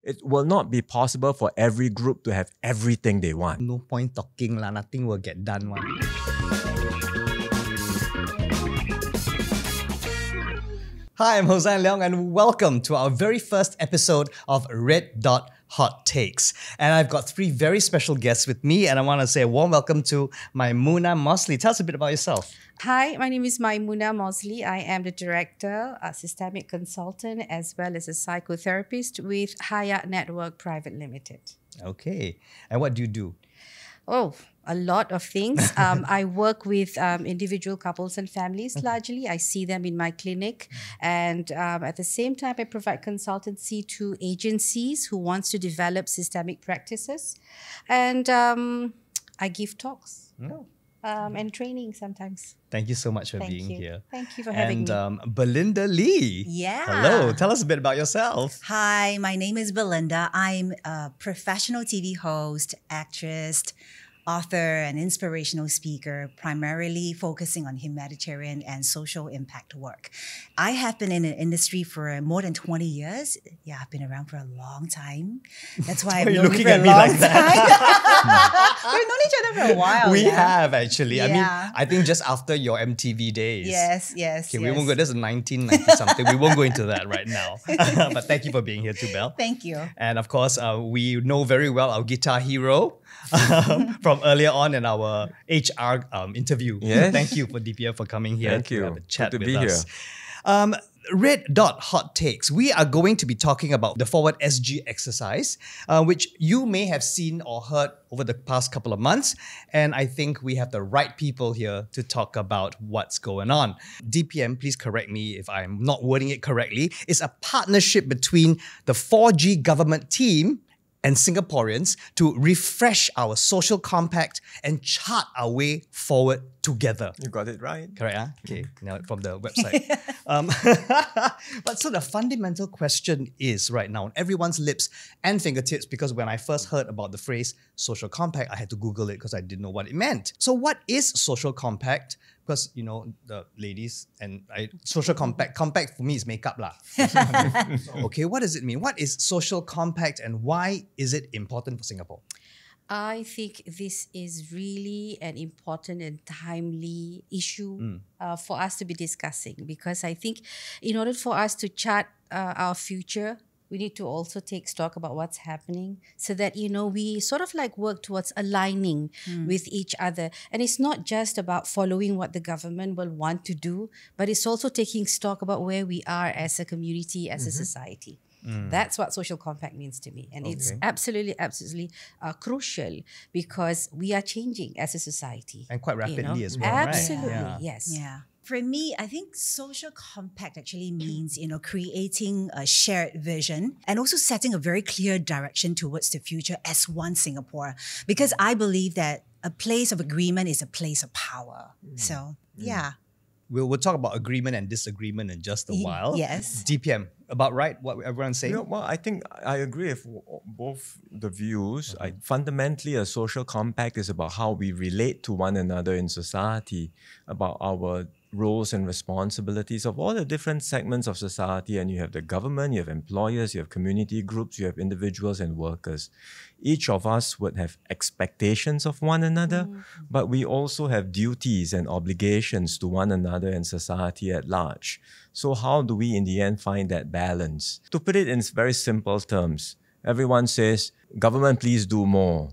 It will not be possible for every group to have everything they want. No point talking lah, nothing will get done one. Hi, I'm Hossan Leong and welcome to our very first episode of Red Dot Hot Takes. And I've got three very special guests with me and I want to say a warm welcome to Maimunah Mosli. Tell us a bit about yourself. Hi, my name is Maimunah Mosli. I am the director, a systemic consultant, as well as a psychotherapist with Hayat Network Private Limited. Okay. And what do you do? Oh, a lot of things. I work with individual couples and families largely. I see them in my clinic. And at the same time, I provide consultancy to agencies who wants to develop systemic practices. And I give talks. And training sometimes. Thank you so much for being here. Thank you for having me. And Belinda Lee. Yeah. Hello. Tell us a bit about yourself. Hi, my name is Belinda. I'm a professional TV host, actress, author, and inspirational speaker, primarily focusing on humanitarian and social impact work. I have been in the industry for more than 20 years. Yeah, I've been around for a long time. That's why I've known you for a long time. We've known each other for a while. We have actually. Yeah. I mean, I think just after your MTV days. Yes. Okay, we won't go. This is 1990 something. We won't go into that right now. But thank you for being here too, Belle. Thank you. And of course, we know very well our guitar hero from earlier on in our HR interview. Yes. Thank you for DPM for coming here. Thank to you. have a chat Good to with be us. Red Dot Hot Takes. We are going to be talking about the Forward SG exercise, which you may have seen or heard over the past couple of months. And I think we have the right people here to talk about what's going on. DPM, please correct me if I'm not wording it correctly, is a partnership between the 4G government team and Singaporeans to refresh our social compact and chart our way forward together. You got it right. Correct, huh? Okay, now from the website. But so the fundamental question is right now on everyone's lips and fingertips, because when I first heard about the phrase social compact, I had to Google it because I didn't know what it meant. So what is social compact? Because, you know, the ladies and social compact for me is makeup lah. Okay, what does it mean? What is social compact and why is it important for Singapore? I think this is really an important and timely issue for us to be discussing, because I think in order for us to chart our future, we need to also take stock about what's happening so that, you know, we sort of like work towards aligning with each other. And it's not just about following what the government will want to do, but it's also taking stock about where we are as a community, as a society. That's what social compact means to me. And it's absolutely crucial because we are changing as a society. And quite rapidly as well, Absolutely, right? yes. Yeah. For me, I think social compact actually means, you know, creating a shared vision and also setting a very clear direction towards the future as one Singapore. Because I believe that a place of agreement is a place of power. So, yeah. We'll talk about agreement and disagreement in just a while. Yes. DPM, about right? What everyone's saying? Yeah, well, I think I agree with both the views. Fundamentally, a social compact is about how we relate to one another in society, about our roles and responsibilities of all the different segments of society. And you have the government, you have employers, you have community groups, you have individuals and workers. Each of us would have expectations of one another, but we also have duties and obligations to one another and society at large. So how do we in the end find that balance? To put it in very simple terms, everyone says, government, please do more.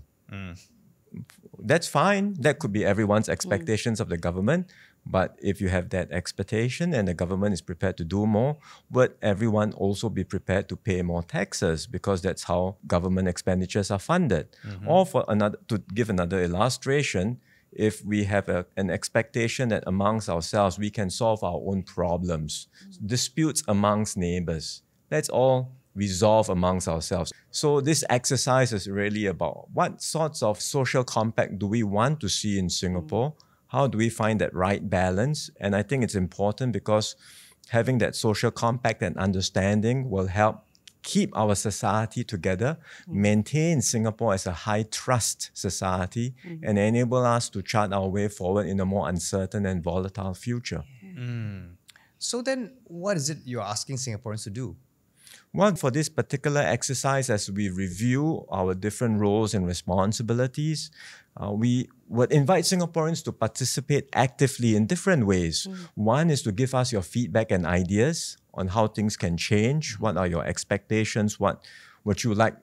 That's fine. That could be everyone's expectations of the government. But if you have that expectation and the government is prepared to do more, would everyone also be prepared to pay more taxes? Because that's how government expenditures are funded. Or for another, to give another illustration, if we have an expectation that amongst ourselves we can solve our own problems, disputes amongst neighbors, let's all resolve amongst ourselves. So this exercise is really about what sorts of social compact do we want to see in Singapore? How do we find that right balance? And I think it's important because having that social compact and understanding will help keep our society together, maintain Singapore as a high trust society, and enable us to chart our way forward in a more uncertain and volatile future. So then, what is it you're asking Singaporeans to do? Well, for this particular exercise, as we review our different roles and responsibilities, we would invite Singaporeans to participate actively in different ways. One is to give us your feedback and ideas on how things can change. What are your expectations? What would you like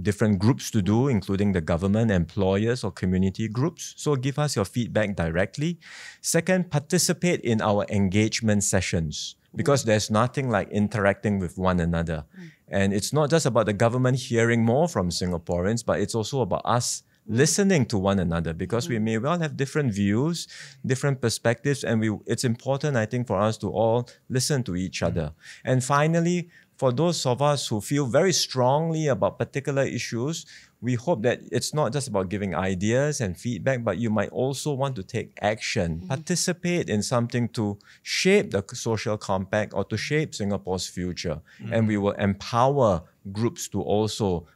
different groups to do, including the government, employers, or community groups? So give us your feedback directly. Second, participate in our engagement sessions, because there's nothing like interacting with one another. And it's not just about the government hearing more from Singaporeans, but it's also about us listening to one another, because we may well have different views, different perspectives, and it's important, I think, for us to all listen to each other. And finally, for those of us who feel very strongly about particular issues, we hope that it's not just about giving ideas and feedback, but you might also want to take action, participate in something to shape the social compact or to shape Singapore's future. And we will empower groups to also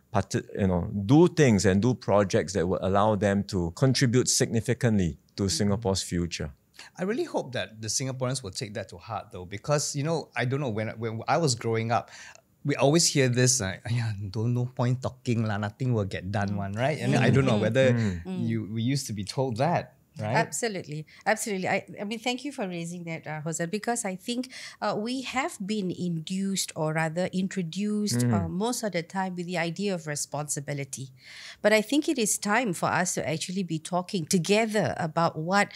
do things and do projects that will allow them to contribute significantly to Singapore's future. I really hope that the Singaporeans will take that to heart, though, because, I don't know, when I was growing up, we always hear this, don't no point talking, nothing will get done one, right? And I don't know whether we used to be told that. Right? Absolutely. I mean, thank you for raising that, Hossan, because I think we have been induced, or rather introduced most of the time, with the idea of responsibility. But I think it is time for us to actually be talking together about what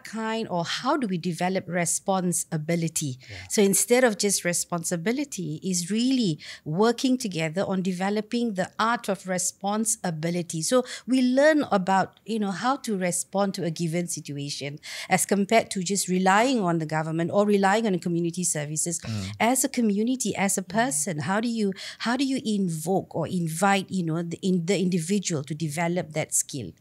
kind, or how do we develop responsibility. So instead of just responsibility, is really working together on developing the art of responsibility. So we learn about, how to respond to a given situation, as compared to just relying on the government or relying on community services. As a community, as a person, how do you invoke or invite the individual to develop that skill?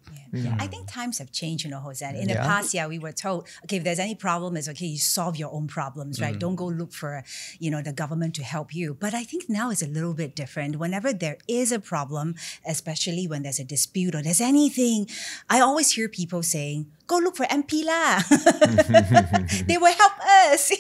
I think times have changed, Hossan. In the past, we were told, okay, if there's any problem, it's okay, you solve your own problems, right? Don't go look for, the government to help you. But I think now it's a little bit different. Whenever there is a problem, especially when there's a dispute or there's anything, I always hear people saying, go look for MP lah. They will help us.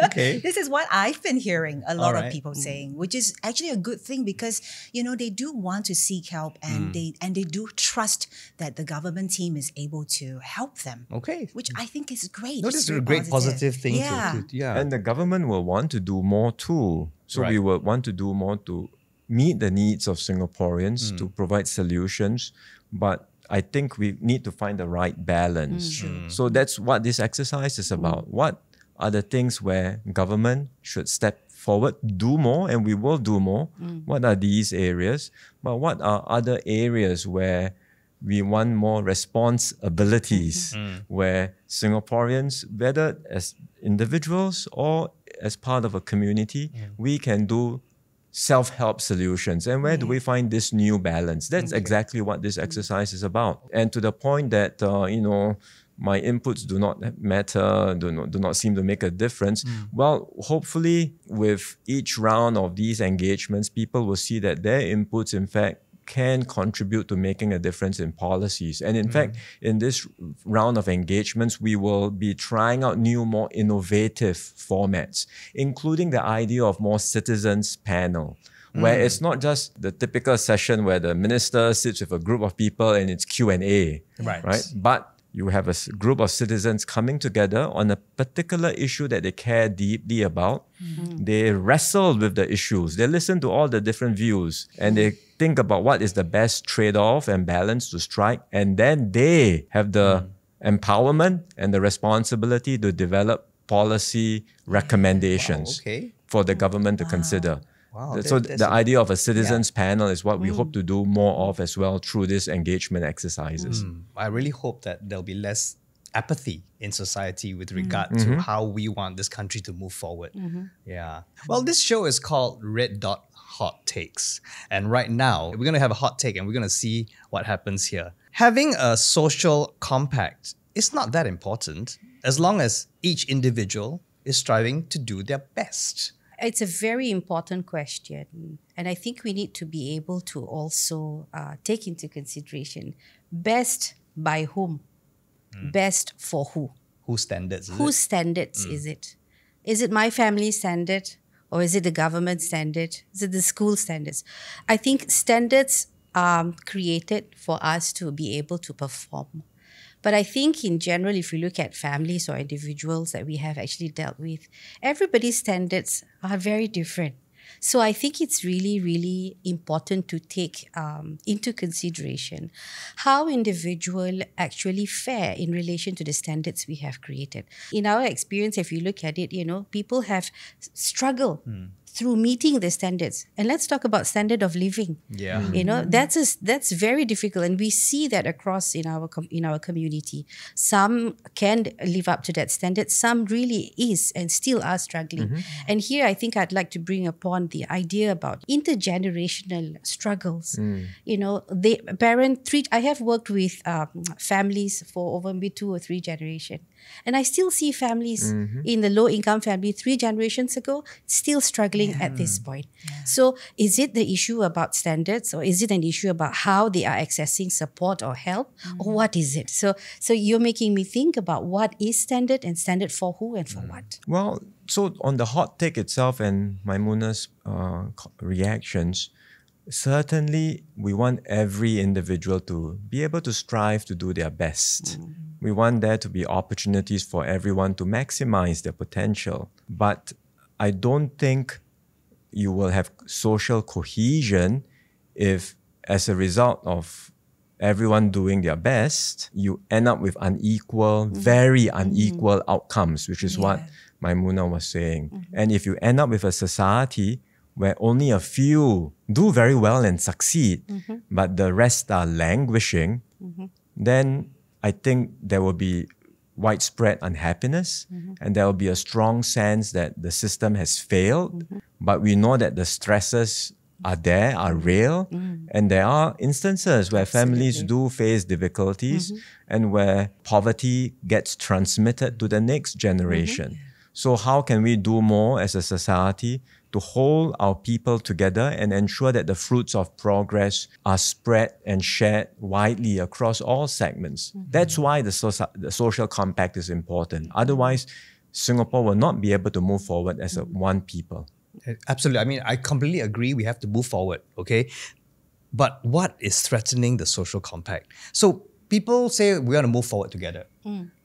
Okay. This is what I've been hearing a lot of people saying, which is actually a good thing, because they do want to seek help, and they do trust that the government team is able to help them. Okay. Which I think is great. No, this is a great positive thing. And the government will want to do more too. So we will want to do more to meet the needs of Singaporeans, to provide solutions. But I think we need to find the right balance. So that's what this exercise is about. What are the things where government should step forward, do more, and we will do more? What are these areas? But what are other areas where we want more responsibilities, where Singaporeans, whether as individuals or as part of a community, we can do self-help solutions. And where do we find this new balance? That's exactly what this exercise is about. And to the point that, my inputs do not matter, do not seem to make a difference. Well, hopefully with each round of these engagements, people will see that their inputs, in fact, can contribute to making a difference in policies. And in fact, in this round of engagements, we will be trying out new, more innovative formats, including the idea of more citizens panel, where it's not just the typical session where the minister sits with a group of people and it's Q&A, right? But you have a group of citizens coming together on a particular issue that they care deeply about. They wrestle with the issues. They listen to all the different views, and they think about what is the best trade-off and balance to strike. And then they have the empowerment and the responsibility to develop policy recommendations for the government to consider. Wow, so the idea of a citizens panel is what we hope to do more of as well through these engagement exercises. I really hope that there'll be less apathy in society with regard to how we want this country to move forward. Yeah. Well, this show is called Red Dot Hot Takes. And right now, we're going to have a hot take and we're going to see what happens here. Having a social compact is not that important as long as each individual is striving to do their best. It's a very important question. And I think we need to be able to also take into consideration best by whom, best for who. Whose standards is it? Whose standards is it? Is it my family standard? Or is it the government standard? Is it the school standards? I think standards are created for us to be able to perform. But I think in general, if you look at families or individuals that we have actually dealt with, everybody's standards are very different. So I think it's really, really important to take into consideration how individual actually fare in relation to the standards we have created. In our experience, if you look at it, people have struggled through meeting the standards. And let's talk about standard of living. Yeah. That's very difficult, and we see that across in our community. Some can live up to that standard, some really is and still are struggling. And here I think I'd like to bring upon the idea about intergenerational struggles. I have worked with families for over maybe 2 or 3 generations, and I still see families in the low income family 3 generations ago still struggling at this point. So is it the issue about standards, or is it an issue about how they are accessing support or help, or what is it? So you're making me think about what is standard, and standard for who and for what. Well, so on the hot take itself and Maimunah's reactions, certainly we want every individual to be able to strive to do their best. We want there to be opportunities for everyone to maximize their potential. But I don't think you will have social cohesion if, as a result of everyone doing their best, you end up with very unequal outcomes, which is what Maimunah was saying. And if you end up with a society where only a few do very well and succeed, but the rest are languishing, then I think there will be widespread unhappiness, and there will be a strong sense that the system has failed. But we know that the stresses are real, and there are instances where families do face difficulties and where poverty gets transmitted to the next generation. So how can we do more as a society to hold our people together and ensure that the fruits of progress are spread and shared widely across all segments? That's why the social compact is important. Otherwise, Singapore will not be able to move forward as one people. Absolutely. I mean, I completely agree. We have to move forward, okay? But what is threatening the social compact? So people say we want to move forward together.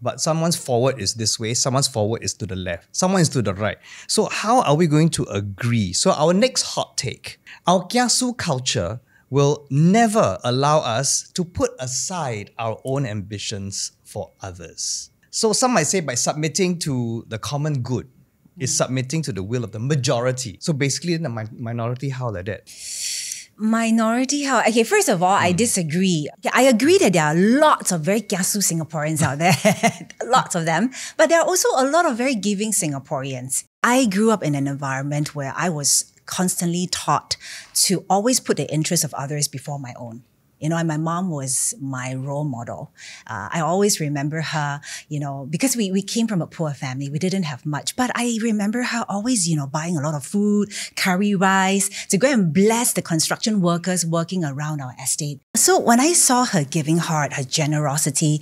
But someone's forward is this way, someone's forward is to the left, someone is to the right. So how are we going to agree? So our next hot take, our kiasu culture will never allow us to put aside our own ambitions for others. So some might say by submitting to the common good is submitting to the will of the majority. So basically the minority, how like that? Minority, how? Okay, first of all, I disagree. I agree that there are lots of very kiasu Singaporeans out there, lots of them, but there are also a lot of very giving Singaporeans. I grew up in an environment where I was constantly taught to always put the interests of others before my own. And my mom was my role model. I always remember her, because we came from a poor family. We didn't have much. But I remember her always, buying a lot of food, curry rice, to go and bless the construction workers working around our estate. So when I saw her giving heart, her generosity,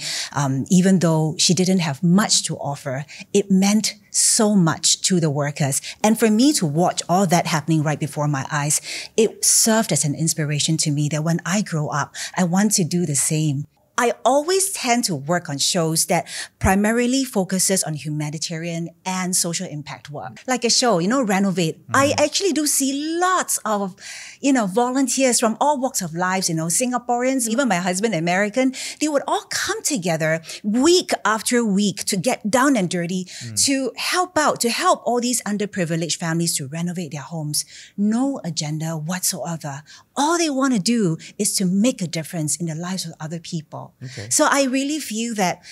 even though she didn't have much to offer, it meant so much to the workers. And for me to watch all that happening right before my eyes, it served as an inspiration to me that when I grow up, I want to do the same. I always tend to work on shows that primarily focuses on humanitarian and social impact work. Like a show, Renovate. I actually do see lots of, volunteers from all walks of lives, Singaporeans, even my husband, American, they would all come together week after week to get down and dirty, to help out, to help all these underprivileged families to renovate their homes. No agenda whatsoever. All they want to do is to make a difference in the lives of other people. Okay. So I really feel that,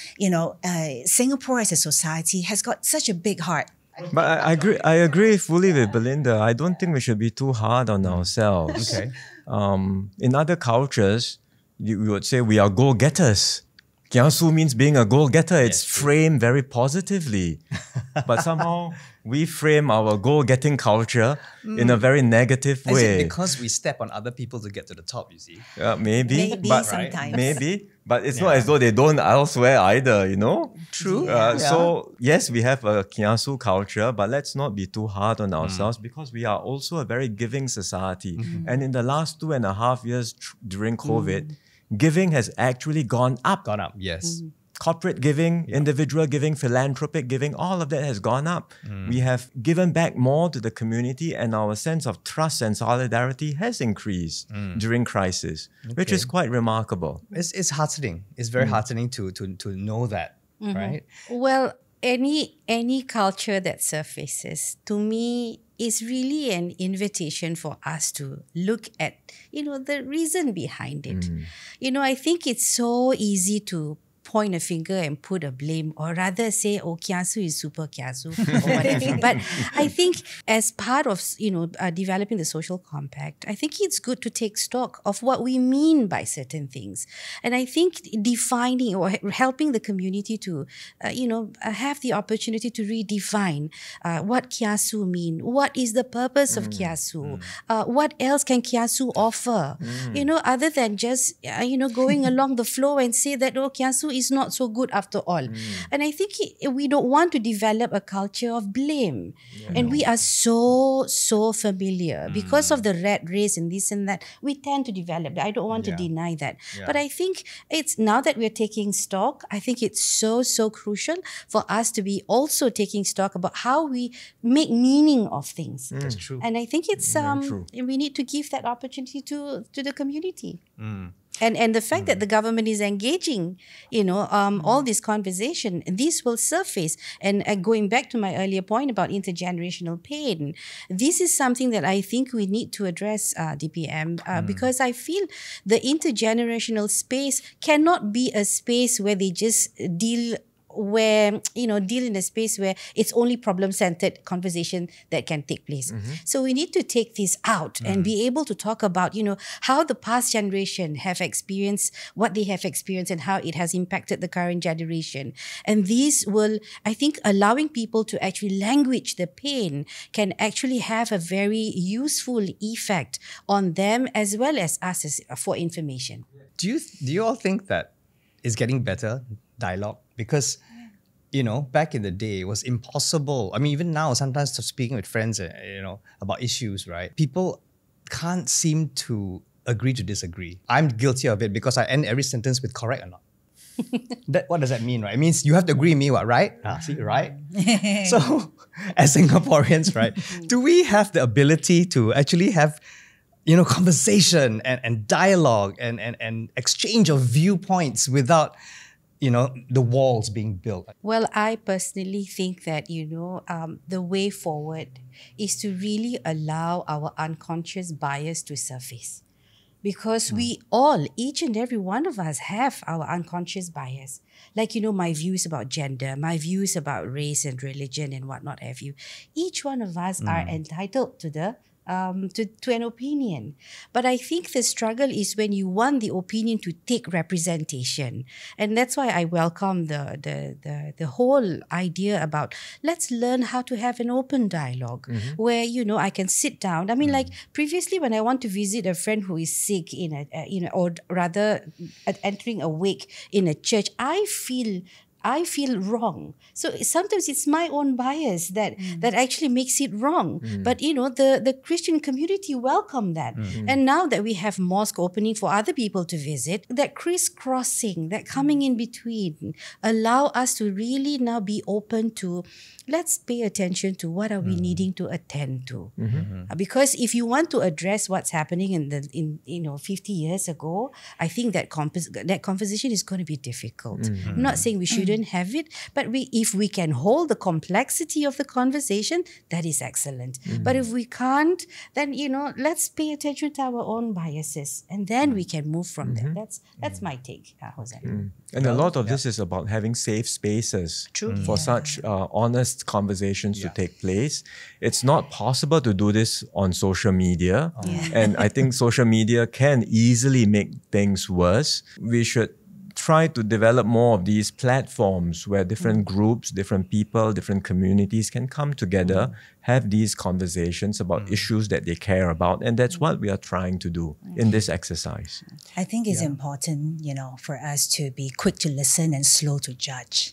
Singapore as a society has got such a big heart. But I agree fully with Belinda. I don't think we should be too hard on ourselves. Okay. In other cultures, we would say we are go-getters. kiasu means being a goal-getter. It's Yes, true. framed very positively. But somehow we frame our goal-getting culture in a very negative Is way. it because we step on other people to get to the top, you see? Maybe. Maybe but, sometimes. Maybe. But it's not as though they don't elsewhere either, you know? True. So, yes, we have a kiasu culture, but let's not be too hard on ourselves because we are also a very giving society. And in the last 2.5 years during COVID, giving has actually gone up. Gone up, yes. Corporate giving, individual giving, philanthropic giving, all of that has gone up. We have given back more to the community and our sense of trust and solidarity has increased during crisis, which is quite remarkable. It's heartening. It's very heartening to know that, right? Well, any culture that surfaces, to me, is really an invitation for us to look at, the reason behind it. I think it's so easy to point a finger and put a blame, or rather say, oh, kiasu is super kiasu or whatever. But I think as part of, developing the social compact, I think it's good to take stock of what we mean by certain things. And I think defining or helping the community to, have the opportunity to redefine what kiasu mean, what is the purpose of kiasu, what else can kiasu offer, other than just, going along the flow and say that, oh, kiasu is not so good after all. And I think we don't want to develop a culture of blame. And we are so familiar because of the rat race and this and that. We tend to develop that. I don't want to deny that. But I think it's now that we're taking stock, I think it's so crucial for us to be also taking stock about how we make meaning of things. That's true. And I think it's true. we need to give that opportunity to the community. And the fact that the government is engaging, all this conversation, this will surface. And going back to my earlier point about intergenerational pain, this is something that I think we need to address, DPM, because I feel the intergenerational space cannot be a space where they just deal in a space where it's only problem-centered conversation that can take place. So we need to take this out and be able to talk about, how the past generation have experienced what they have experienced and how it has impacted the current generation. And these will, I think, allowing people to actually language the pain can actually have a very useful effect on them as well as us for information. Do you all think that it's getting better, dialogue? Because, back in the day, it was impossible. I mean, even now, sometimes speaking with friends, about issues, right? People can't seem to agree to disagree. I'm guilty of it because I end every sentence with correct or not. What does that mean, right? It means you have to agree with me, what, right? See, right? So, as Singaporeans, right, do we have the ability to actually have conversation and dialogue and exchange of viewpoints without the walls being built? Well, I personally think that, the way forward is to really allow our unconscious bias to surface. Because we all, each and every one of us have our unconscious bias. Like, my views about gender, my views about race and religion and whatnot have you. Each one of us are entitled to the to an opinion. But I think the struggle is when you want the opinion to take representation. And that's why I welcome the whole idea about let's learn how to have an open dialogue where, I can sit down. I mean, like previously when I want to visit a friend who is sick in a, or rather entering a wake in a church, I feel wrong. So sometimes it's my own bias that actually makes it wrong. But the Christian community welcome that. And now that we have mosque opening for other people to visit, that crisscrossing, that coming in between, allow us to really now be open to, let's pay attention to what are we needing to attend to. Because if you want to address what's happening in 50 years ago, I think that conversation is going to be difficult. I'm not saying we shouldn't have it, but if we can hold the complexity of the conversation, that is excellent. But if we can't, then let's pay attention to our own biases, and then we can move from there. That's my take, Hossan. And a lot of this is about having safe spaces for such honest conversations to take place. It's not possible to do this on social media, and I think social media can easily make things worse. We should try to develop more of these platforms where different groups, different people, different communities can come together, have these conversations about issues that they care about. And that's what we are trying to do in this exercise. I think it's important, for us to be quick to listen and slow to judge.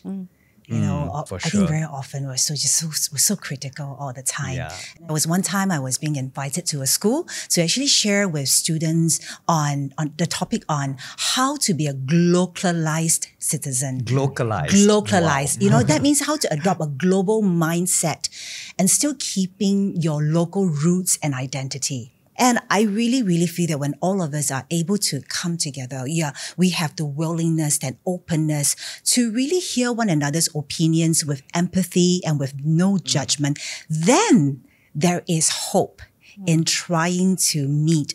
For I sure. think very often we're so critical all the time. Yeah. There was one time I was being invited to a school to actually share with students on the topic on how to be a globalized citizen. Globalized. That means how to adopt a global mindset and still keeping your local roots and identity. And I really, really feel that when all of us are able to come together, we have the willingness and openness to really hear one another's opinions with empathy and with no judgment, then there is hope in trying to meet,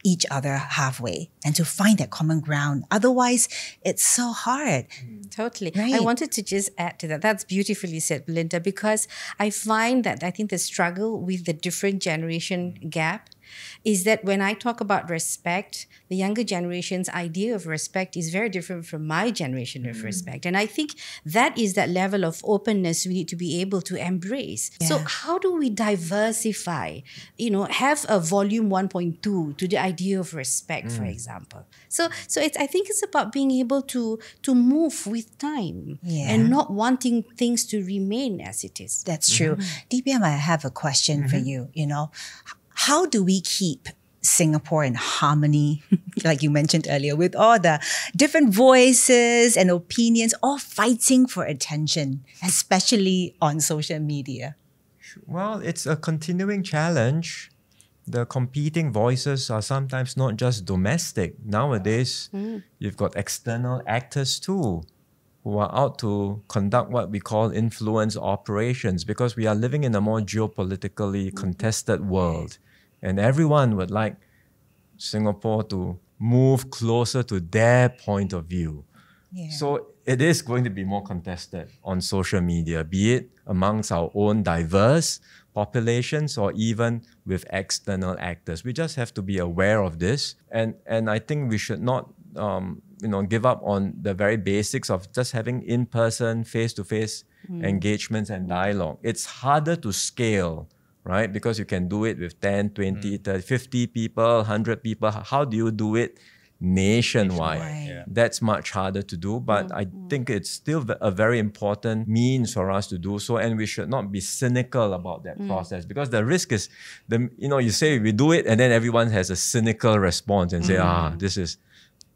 each other halfway and to find that common ground. Otherwise, it's so hard. Totally. Right. I wanted to just add to that. That's beautifully said, Belinda, because I find that I think the struggle with the different generation gap is that when I talk about respect, the younger generation's idea of respect is very different from my generation of respect. And I think that is that level of openness we need to be able to embrace. Yeah. So how do we diversify, have a volume 1.2 to the idea of respect, for example? So I think it's about being able to move with time and not wanting things to remain as it is. That's true. DPM, I have a question for you. How do we keep Singapore in harmony, like you mentioned earlier, with all the different voices and opinions, all fighting for attention, especially on social media? Well, it's a continuing challenge. The competing voices are sometimes not just domestic. Nowadays, you've got external actors too, who are out to conduct what we call influence operations, because we are living in a more geopolitically contested world. And everyone would like Singapore to move closer to their point of view. Yeah. So it is going to be more contested on social media, be it amongst our own diverse populations or even with external actors. We just have to be aware of this. And I think we should not give up on the very basics of just having in-person, face-to-face engagements and dialogue. It's harder to scale, right? Because you can do it with 10, 20, 30, 50 people, 100 people. How do you do it nationwide? Right. That's much harder to do, but I think it's still a very important means for us to do so, and we should not be cynical about that process, because the risk is, you say we do it and then everyone has a cynical response and say,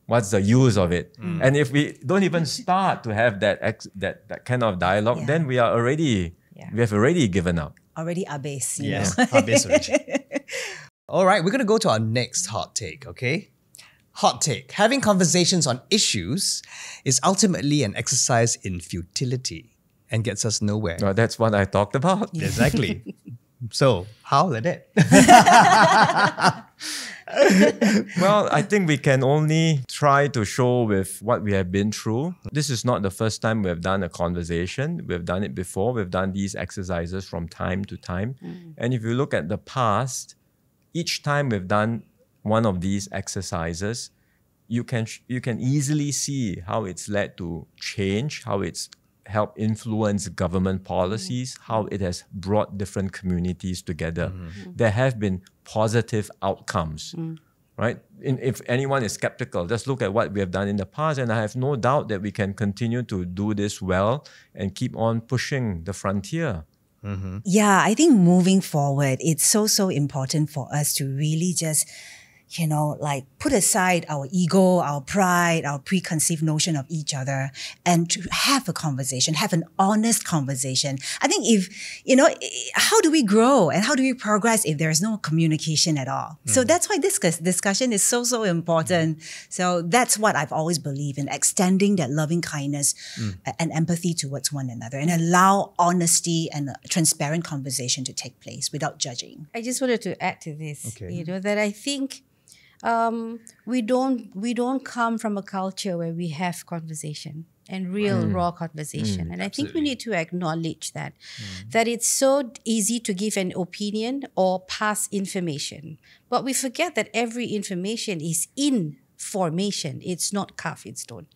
what's the use of it? And if we don't even start to have that kind of dialogue, then we have already given up. Already abase, Yes, habis already. All right, we're going to go to our next hot take, okay? Hot take. Having conversations on issues is ultimately an exercise in futility and gets us nowhere. Well, that's what I talked about. Exactly. So, how like that? Well, I think we can only try to show with what we have been through. This is not the first time we have done a conversation. We've done it before. We've done these exercises from time to time. And if you look at the past, each time we've done one of these exercises, you can easily see how it's led to change, how it's helped influence government policies, how it has brought different communities together. There have been positive outcomes, right? If anyone is skeptical, just look at what we have done in the past, and I have no doubt that we can continue to do this well and keep on pushing the frontier. Yeah, I think moving forward, it's so important for us to really just, put aside our ego, our pride, our preconceived notion of each other, and to have a conversation, have an honest conversation. I think how do we grow and how do we progress if there is no communication at all? So that's why this discussion is so important. So that's what I've always believed in, extending that loving kindness and empathy towards one another, and allow honesty and transparent conversation to take place without judging. I just wanted to add to this, Okay. that I think we don't come from a culture where we have conversation and real raw conversation. And I think we need to acknowledge that it's so easy to give an opinion or pass information. But we forget that every information is formation. It's not carved in stone.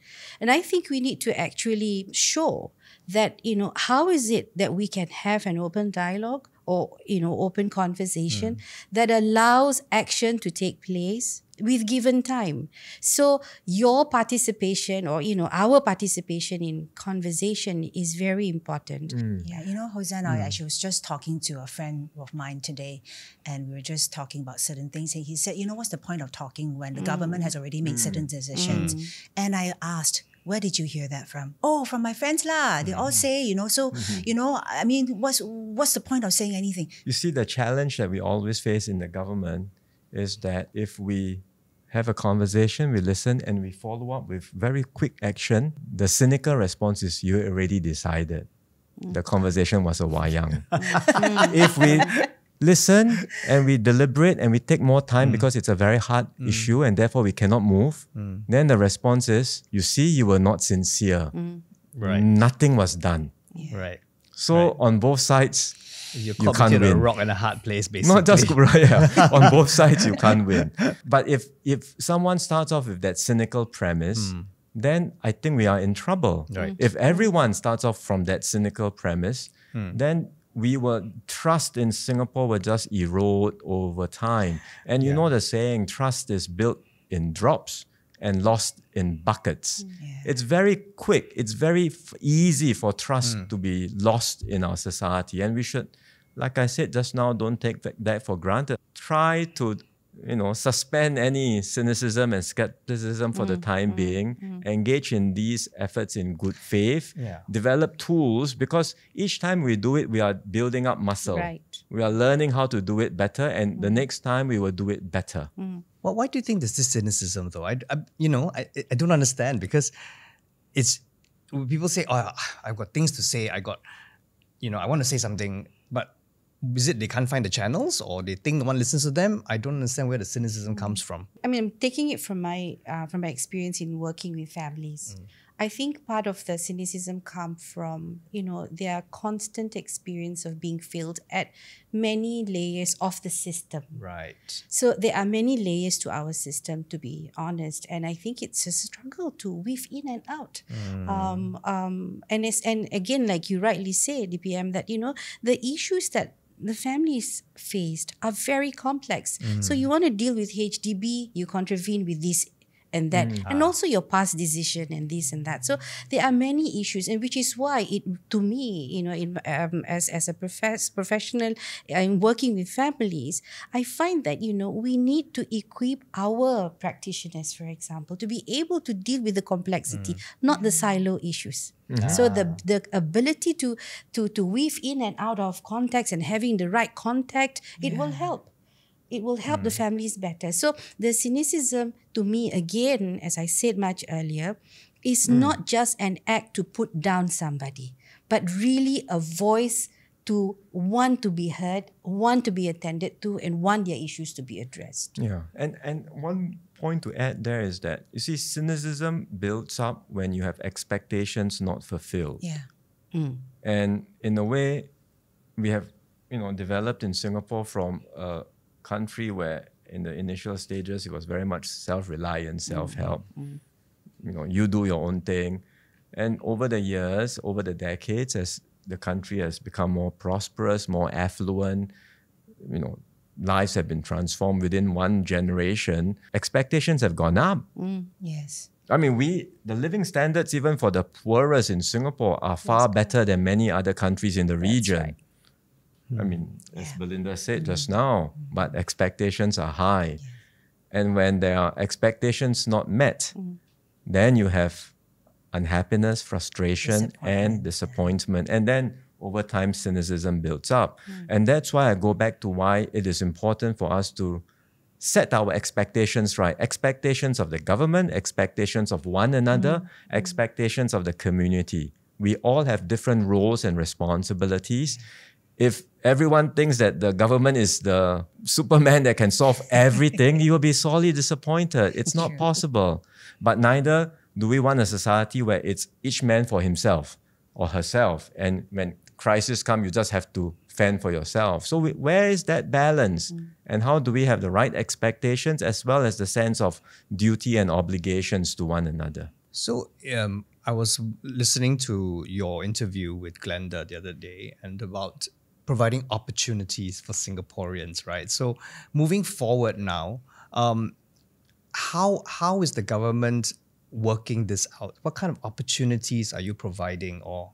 And I think we need to actually show that, how is it that we can have an open dialogue or, open conversation that allows action to take place with given time. So your participation or, our participation in conversation is very important. Yeah, Hossan, I actually was just talking to a friend of mine today, and we were just talking about certain things. And he said, what's the point of talking when the government has already made certain decisions? And I asked, where did you hear that from? Oh, from my friends lah. They all say, I mean, what's the point of saying anything? You see, the challenge that we always face in the government is that if we have a conversation, we listen, and we follow up with very quick action, the cynical response is you already decided. The conversation was a wayang. If we listen and we deliberate and we take more time because it's a very hard issue and therefore we cannot move, then the response is, you see, you were not sincere. Right. Nothing was done. Yeah. Right. So on both sides, you can't between win. a rock and a hard place, basically. Not just on both sides, you can't win. But if someone starts off with that cynical premise, then I think we are in trouble. Right. If everyone starts off from that cynical premise, then trust in Singapore will just erode over time. And you know the saying, trust is built in drops and lost in buckets. It's very quick. It's very easy for trust to be lost in our society. And we should, like I said just now, don't take that for granted. Try to, suspend any cynicism and skepticism for the time being. Engage in these efforts in good faith. Develop tools, because each time we do it, we are building up muscle. Right. We are learning how to do it better, and the next time we will do it better. Well, why do you think there's this cynicism, though? I don't understand, because it's people say, "Oh, I've got things to say. I want to say something," but is it they can't find the channels, or they think no one listens to them? I don't understand where the cynicism comes from. I mean, I'm taking it from my experience in working with families. I think part of the cynicism comes from, their constant experience of being failed at many layers of the system. Right. So there are many layers to our system, to be honest, and I think it's a struggle to weave in and out. And again, like you rightly say, DPM, that the issues that the families faced are very complex. So you want to deal with HDB, you contravene with this and that, and also your past decision and this and that. So there are many issues, and which is why it, to me, as a professional in working with families, I find that we need to equip our practitioners, for example, to be able to deal with the complexity, not the silo issues. So the ability to weave in and out of context and having the right contact, it will help. It will help the families better. So the cynicism, to me, again, as I said much earlier, is not just an act to put down somebody, but really a voice to want to be heard, want to be attended to, and want their issues to be addressed. Yeah, and one point to add there is that, you see, cynicism builds up when you have expectations not fulfilled. Yeah. And in a way, we have, developed in Singapore from a country where in the initial stages it was very much self-reliant, self-help. You do your own thing. And over the years, over the decades, as the country has become more prosperous, more affluent, lives have been transformed within one generation, expectations have gone up. Yes. I mean, the living standards even for the poorest in Singapore are far better than many other countries in the region. right. I mean, as Belinda said just now, but expectations are high. And when there are expectations not met, then you have unhappiness, frustration, and disappointment. And then over time, cynicism builds up. And that's why I go back to why it is important for us to set our expectations right. Expectations of the government, expectations of one another, expectations of the community. We all have different roles and responsibilities. If everyone thinks that the government is the Superman that can solve everything, you will be sorely disappointed. It's not possible. But neither do we want a society where it's each man for himself or herself. And when crisis comes, you just have to fend for yourself. So where is that balance? And how do we have the right expectations as well as the sense of duty and obligations to one another? So I was listening to your interview with Glenda the other day and about providing opportunities for Singaporeans, right? So moving forward now, how is the government working this out? What kind of opportunities are you providing, or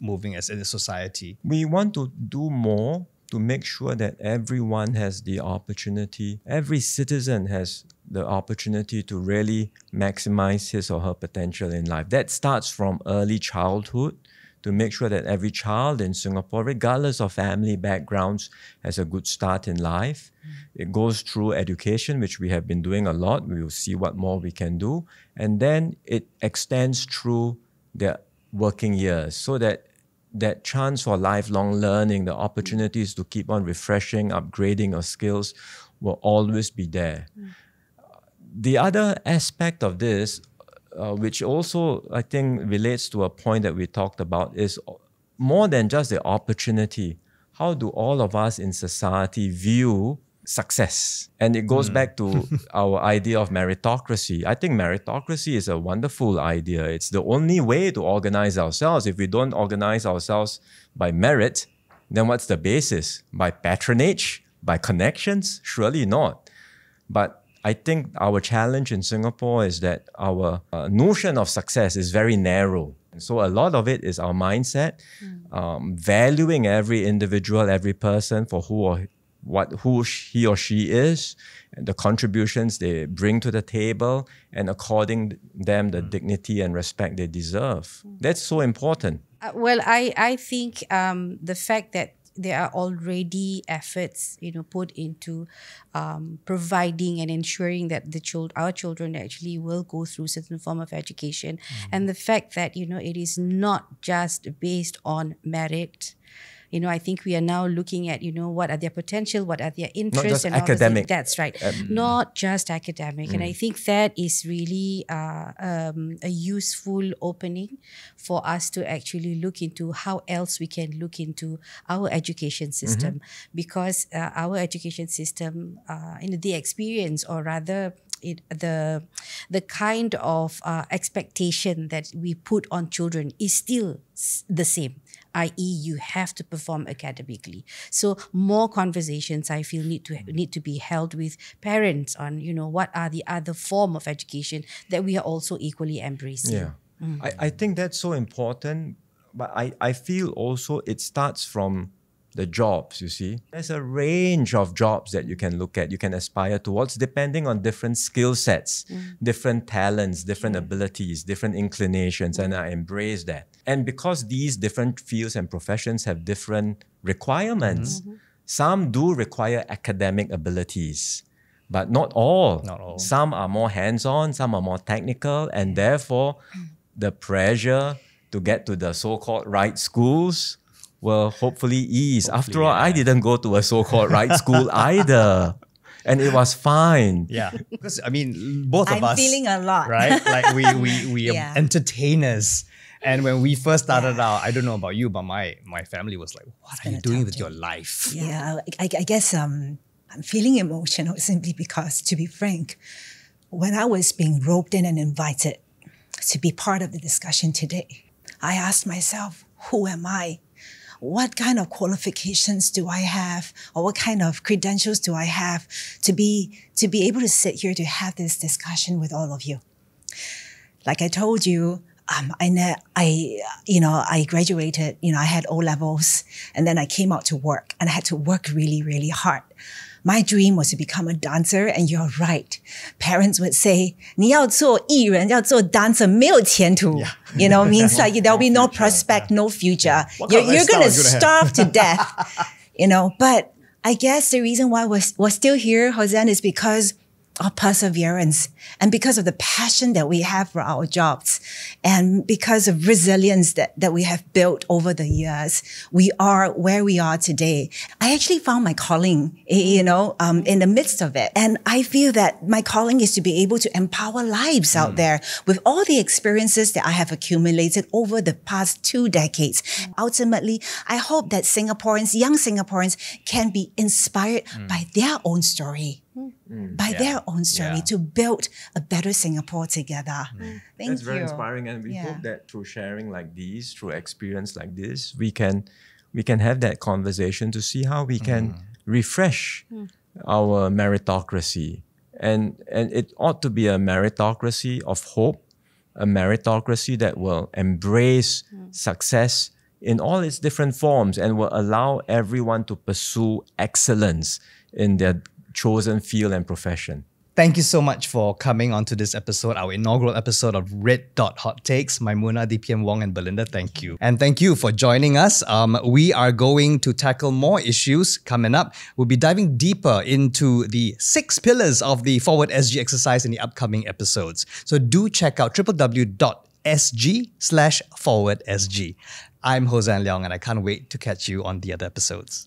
moving as a society? We want to do more to make sure that everyone has the opportunity, every citizen has the opportunity to really maximize his or her potential in life. That starts from early childhood, to make sure that every child in Singapore, regardless of family backgrounds, has a good start in life. It goes through education, which we have been doing a lot. We will see what more we can do. And then it extends through their working years, so that that chance for lifelong learning, the opportunities to keep on refreshing, upgrading your skills will always be there. The other aspect of this, which also I think relates to a point that we talked about, is more than just the opportunity. How do all of us in society view success? And it goes back to our idea of meritocracy. I think meritocracy is a wonderful idea. It's the only way to organize ourselves. If we don't organize ourselves by merit, then what's the basis? By patronage? By connections? Surely not. But I think our challenge in Singapore is that our notion of success is very narrow. So a lot of it is our mindset, valuing every individual, every person for who he or she is, and the contributions they bring to the table, and according them the dignity and respect they deserve. That's so important. Well, I think the fact that there are already efforts, put into providing and ensuring that our children actually will go through certain form of education, and the fact that it is not just based on merit. I think we are now looking at, what are their potential, what are their interests, not just and academic. All that's right. Not just academic. And I think that is really a useful opening for us to actually look into how else we can look into our education system, because our education system, the experience, or rather the kind of expectation that we put on children is still the same, i.e. you have to perform academically. So more conversations, I feel, need to be held with parents on what are the other form of education that we are also equally embracing. Yeah, I think that's so important, but I feel also it starts from the jobs, you see. There's a range of jobs that you can look at, you can aspire towards, depending on different skill sets, different talents, different abilities, different inclinations, and I embrace that. And because these different fields and professions have different requirements, some do require academic abilities, but not all. Not all. Some are more hands-on, some are more technical, and therefore the pressure to get to the so-called right schools will hopefully ease. After all, I didn't go to a so-called right school either. And it was fine. Yeah. Because, both of us... I'm feeling a lot. Right? Like we Yeah. are entertainers. And when we first started out, I don't know about you, but my family was like, what are you doing with your life? Yeah, I guess I'm feeling emotional simply because, to be frank, when I was being roped in and invited to be part of the discussion today, I asked myself, who am I? What kind of qualifications do I have, or what kind of credentials do I have to be able to sit here to have this discussion with all of you? Like I told you, I graduated. I had O levels, and then I came out to work, and I had to work really, really hard. My dream was to become a dancer, and you're right. Parents would say, 你要做艺人，要做 dancer, 没有前途. Means like there'll be no prospect, no future. You're going to starve to death. But I guess the reason why we're still here, Hossan, is because our perseverance, and because of the passion that we have for our jobs, and because of resilience that we have built over the years, we are where we are today. I actually found my calling, in the midst of it. And I feel that my calling is to be able to empower lives out there with all the experiences that I have accumulated over the past 2 decades. Ultimately, I hope that young Singaporeans can be inspired by their own story. Their own story to build a better Singapore together. Thank That's you. very inspiring, and we hope that through sharing like these, through experience like this, we can have that conversation to see how we can refresh our meritocracy, and it ought to be a meritocracy of hope, a meritocracy that will embrace success in all its different forms and will allow everyone to pursue excellence in their chosen field and profession. Thank you so much for coming onto this episode, our inaugural episode of Red Dot Hot Takes. Maimunah, DPM Wong, and Belinda, thank you. And thank you for joining us. We are going to tackle more issues coming up. We'll be diving deeper into the 6 pillars of the Forward SG exercise in the upcoming episodes. So do check out www.sg/forwardsg. I'm Hossan Leong, and I can't wait to catch you on the other episodes.